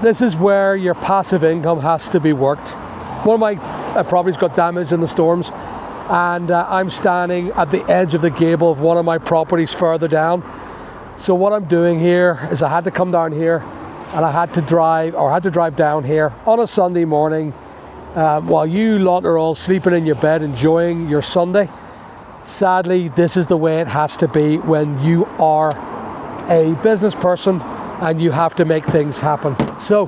this is where your passive income has to be worked. One of my properties got damaged in the storms, and I'm standing at the edge of the gable of one of my properties further down. So what I'm doing here is I had to come down here, and I had to drive down here on a Sunday morning while you lot are all sleeping in your bed enjoying your Sunday. Sadly, this is the way it has to be when you are a business person and you have to make things happen. So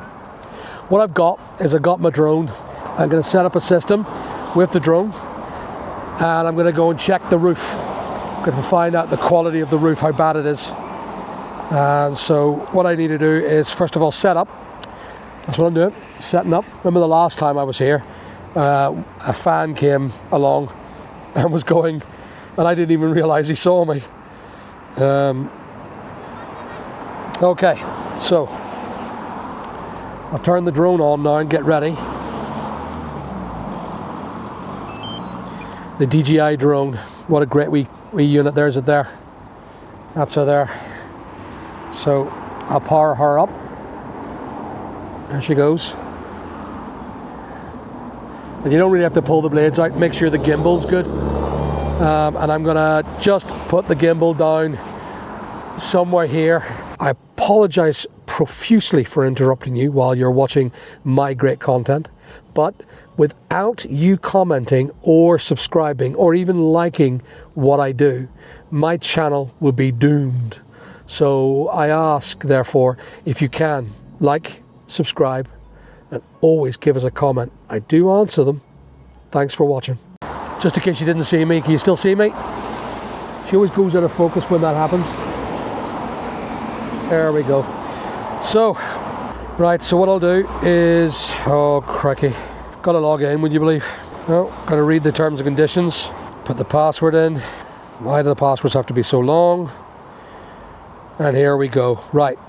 what I've got is I've got my drone. I'm going to set up a system with the drone, and I'm going to go and check the roof. I'm going to find out the quality of the roof, how bad it is. And so what I need to do is first of all set up. That's what I'm doing, setting up. Remember the last time I was here, a fan came along and was going, and I didn't even realize he saw me. Okay, so I'll turn the drone on now and get ready. The DJI drone, what a great wee unit. There's it there. That's her there. So I'll power her up. There she goes. And you don't really have to pull the blades out. Make sure the gimbal's good. And I'm gonna just put the gimbal down somewhere here. I apologize profusely for interrupting you while you're watching my great content, but without you commenting or subscribing or even liking what I do, my channel will be doomed. So I ask, therefore, if you can, like, subscribe, and always give us a comment. I do answer them. Thanks for watching. Just in case you didn't see me, can you still see me? She always goes out of focus when that happens. There we go. So, right, so what I'll do is, oh crikey, gotta log in, would you believe? Oh, gotta read the terms and conditions, put the password in. Why do the passwords have to be so long? And here we go. Right,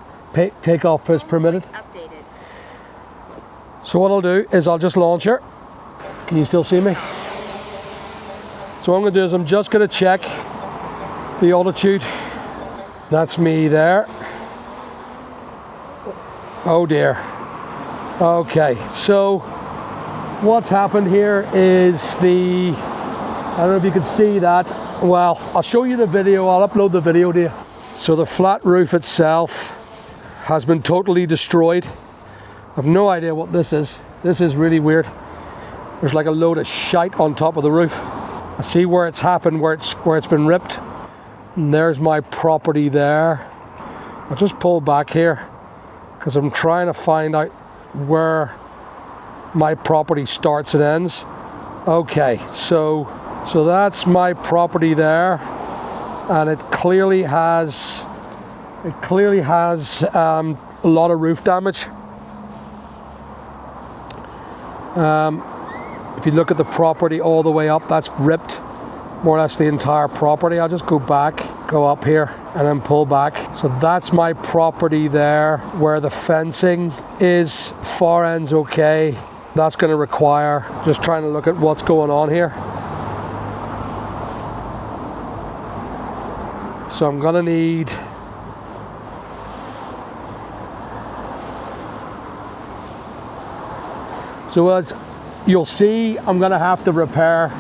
takeoff is permitted. So what I'll do is I'll just launch her. Can you still see me? So what I'm going to do is I'm just going to check the altitude. That's me there. Oh dear. Okay, so what's happened here is I don't know if you can see that. Well, I'll show you the video. I'll upload the video to you. So the flat roof itself has been totally destroyed. I have no idea what this is. This is really weird. There's like a load of shite on top of the roof. I see where it's happened, where it's been ripped. And there's my property there. I'll just pull back here because I'm trying to find out where my property starts and ends. Okay, so that's my property there, and it clearly has a lot of roof damage. If you look at the property all the way up, that's ripped more or less the entire property. I'll just go back, go up here, and then pull back. So that's my property there, where the fencing is. Far end's okay. That's going to require, just trying to look at what's going on here. So I'm going to need so as you'll see, I'm going to have to repair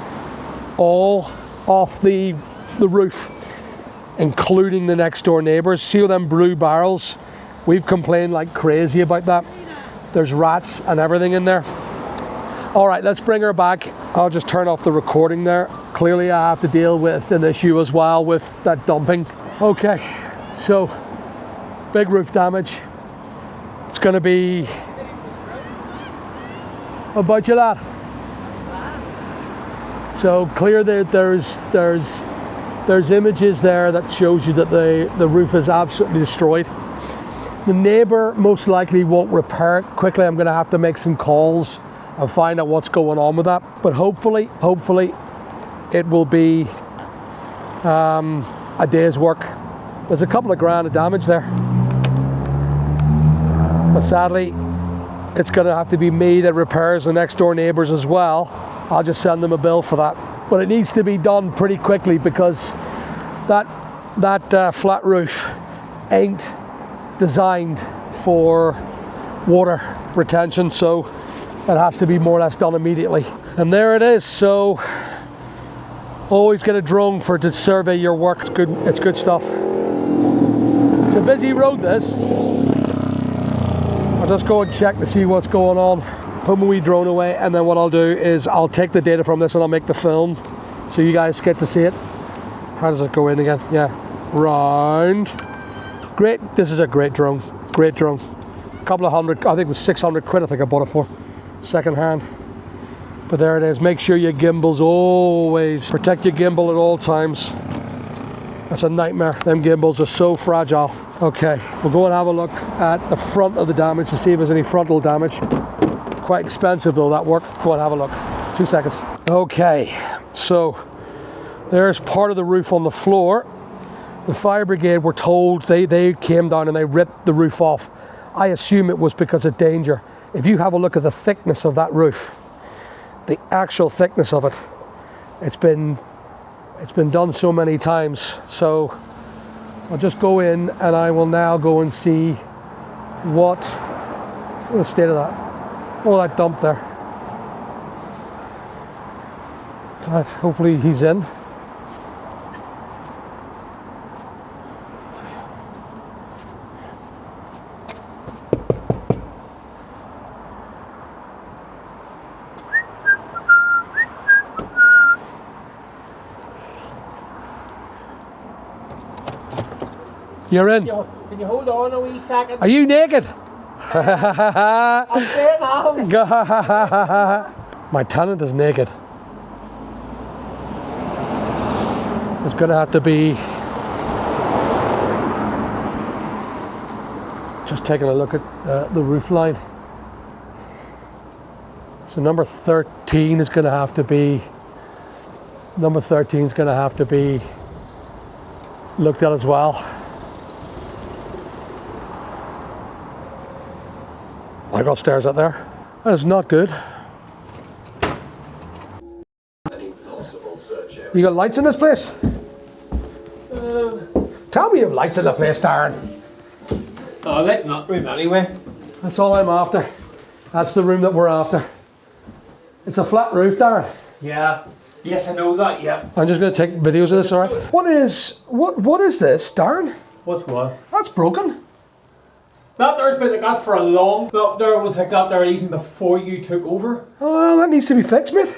all of the roof, including the next door neighbours. See all them blue barrels? We've complained like crazy about that. There's rats and everything in there. All right, let's bring her back. I'll just turn off the recording there. Clearly I have to deal with an issue as well with that dumping. Okay, so big roof damage. It's going to be about you lad. So clear that there's images there that shows you that the roof is absolutely destroyed. The neighbour most likely won't repair it quickly. I'm going to have to make some calls and find out what's going on with that. But hopefully it will be a day's work. There's a couple of grand of damage there, but sadly it's going to have to be me that repairs the next door neighbours as well. I'll just send them a bill for that. But it needs to be done pretty quickly because that flat roof ain't designed for water retention, so it has to be more or less done immediately. And there it is. So always get a drone to survey your work. It's good stuff. It's a busy road, this. I'll just go and check to see what's going on. Put my wee drone away, and then what I'll do is I'll take the data from this and I'll make the film so you guys get to see it. How does it go in again? Yeah, round. Great, this is a great drone. Great drone. A couple of hundred, I think it was 600 quid I think I bought it for, second hand. But there it is. Make sure your gimbal's always, protect your gimbal at all times. That's a nightmare. Them gimbals are so fragile. Okay, we'll go and have a look at the front of the damage to see if there's any frontal damage. Quite expensive though, that work. Go and have a look. 2 seconds. Okay, so there's part of the roof on the floor. The fire brigade were told they came down and they ripped the roof off. I assume it was because of danger. If you have a look at the thickness of that roof, the actual thickness of it, it's been done so many times. So I'll just go in and I will now go and see what the state of that. Oh, that dump there. Right, hopefully he's in. You're in. Can you hold on a wee second? Are you naked? I'm staying home. My tenant is naked. It's going to have to be just taking a look at the roof line. So number 13 is going to have to be looked at as well. I got stairs up there. That is not good. You got lights in this place? Tell me you have lights in the place, Darren. Oh, light in that room anyway. That's all I'm after. That's the room that we're after. It's a flat roof, Darren. Yeah. Yes, I know that, yeah. I'm just going to take videos of this, alright? What is this, Darren? What's what? That's broken. That there's been like that for a long. That there was like that there even before you took over. Oh, that needs to be fixed, mate.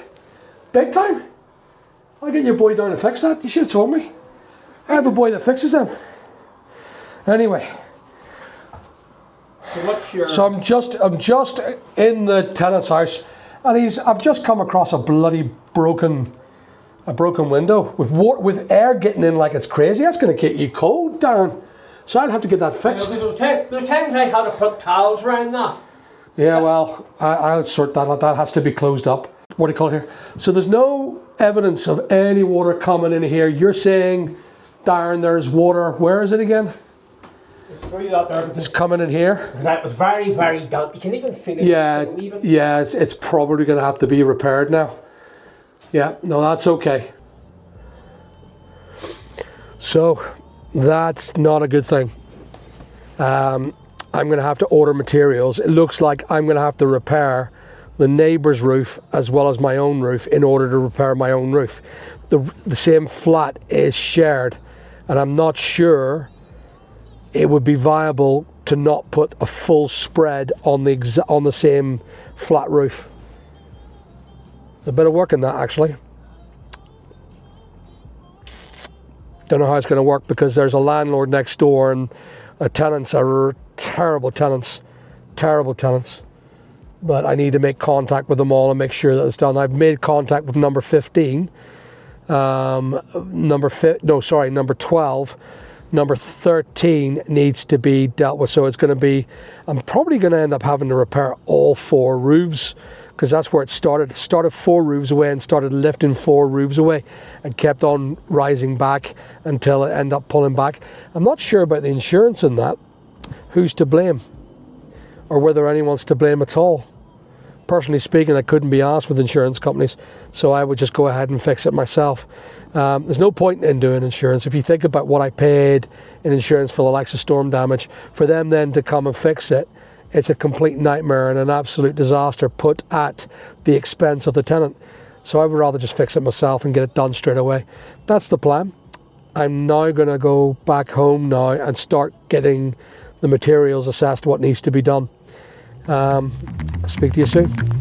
Big time. I'll get your boy down to fix that. You should have told me. I have a boy that fixes them. Anyway. So what's your... So I'm just in the tenant's house, and I've just come across a bloody broken window with air getting in like it's crazy. That's going to get you cold, Darren. So I'll have to get that fixed. There's times I had to put towels around that. Yeah, well, I'll sort that out. That has to be closed up. What do you call it here? So there's no evidence of any water coming in here. You're saying, Darren, there's water. Where is it again? It's through that there. It's coming in here. That was very, very damp. You can even feel it. Yeah, it's probably going to have to be repaired now. Yeah, no, that's okay. So that's not a good thing. I'm going to have to order materials. It looks like I'm going to have to repair the neighbour's roof as well as my own roof in order to repair my own roof. The same flat is shared, and I'm not sure it would be viable to not put a full spread on the same flat roof. There's a bit of work in that, actually. Don't know how it's going to work because there's a landlord next door, and the tenants are terrible tenants. But I need to make contact with them all and make sure that it's done. I've made contact with number 15, number 12. Number 13 needs to be dealt with. So it's going to be, I'm probably going to end up having to repair all 4 roofs, because that's where it started. It started 4 roofs away and started lifting 4 roofs away and kept on rising back until it ended up pulling back. I'm not sure about the insurance in that, who's to blame, or whether anyone's to blame at all. Personally speaking, I couldn't be asked with insurance companies, so I would just go ahead and fix it myself. There's no point in doing insurance. If you think about what I paid in insurance for the likes of storm damage, for them then to come and fix it it's a complete nightmare and an absolute disaster put at the expense of the tenant. So I would rather just fix it myself and get it done straight away. That's the plan. I'm now going to go back home now and start getting the materials assessed, what needs to be done. Speak to you soon.